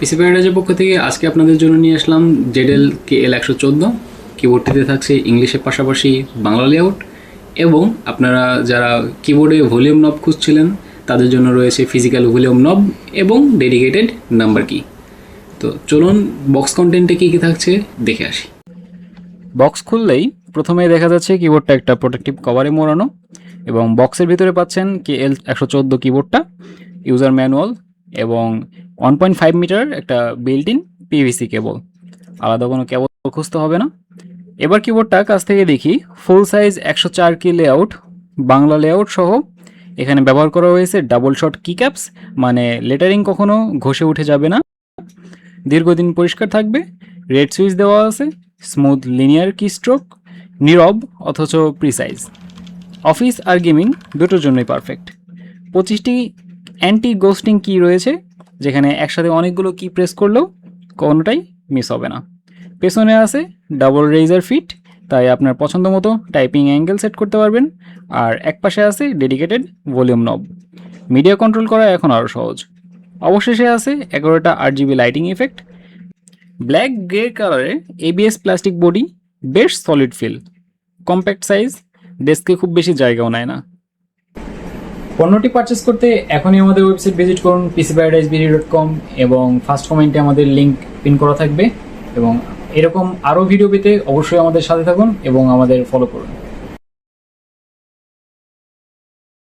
পিসি প্যারাডাইজের পক্ষ থেকে আজকে আপনাদের জন্য নিয়ে আসলাম জেডেল KL114। কিবোর্ডটিতে থাকছে ইংলিশের পাশাপাশি বাংলা লেআউট, এবং আপনারা যারা কিবোর্ডে ভলিউম নব খুঁজছিলেন তাদের জন্য রয়েছে ফিজিক্যাল ভলিউম নব এবং ডেডিকেটেড নাম্বার কি। তো চলুন বক্স কন্টেন্টে কী কী থাকছে দেখে আসি। বক্স খুললেই প্রথমেই দেখা যাচ্ছে কিবোর্ডটা একটা প্রোটেক্টিভ কভারে মোড়ানো, এবং বক্সের ভিতরে পাচ্ছেন KL114 কিবোর্ডটা, ইউজার ম্যানুয়াল এবং 1.5 মিটার একটা বিল্ট ইন পিভিসি কেবল। আলাদা কোনো কেবল খুঁজতে হবে না। এবার কিবোর্ডটা কাছ থেকে দেখি। ফুল সাইজ 104 কি লেআউট, বাংলা লেআউট সহ এখানে ব্যবহার করা হয়েছে ডাবল শট কি ক্যাপস, মানে লেটারিং কখনো ঘষে উঠে যাবে না, দীর্ঘদিন পরিষ্কার থাকবে। রেড সুইচ দেওয়া আছে, স্মুথ লিনিয়ার কি স্ট্রোক, নীরব অথচ প্রিসাইজ। অফিস আর গেমিং দুটোর জন্যই পারফেক্ট। 25টি অ্যান্টি গোস্টিং কি রয়েছে, যেখানে একসাথে অনেকগুলো কি প্রেস করলেও কোনোটাই মিস হবে না। পেছনে আছে ডাবল রেজার ফিট, তাই আপনার পছন্দ মতো টাইপিং অ্যাঙ্গেল সেট করতে পারবেন। আর একপাশে আছে ডেডিকেটেড ভলিউম নব, মিডিয়া কন্ট্রোল করা এখন আরও সহজ। অবশেষে আছে 11টা RGB lighting effect. Black grey কালারে ABS প্লাস্টিক বডি, বেশ সলিড ফিল, কম্প্যাক্ট সাইজ, ডেস্কে খুব বেশি জায়গাও নেয় না। পণ্যটি পারচেস করতে এখনই আমাদের ওয়েবসাইট ভিজিট করুন pcparadisebd.com, এবং ফার্স্ট কমেন্টে আমাদের লিঙ্ক পিন করা থাকবে। এবং এরকম আরও ভিডিও পেতে অবশ্যই আমাদের সাথে থাকুন এবং আমাদের ফলো করুন।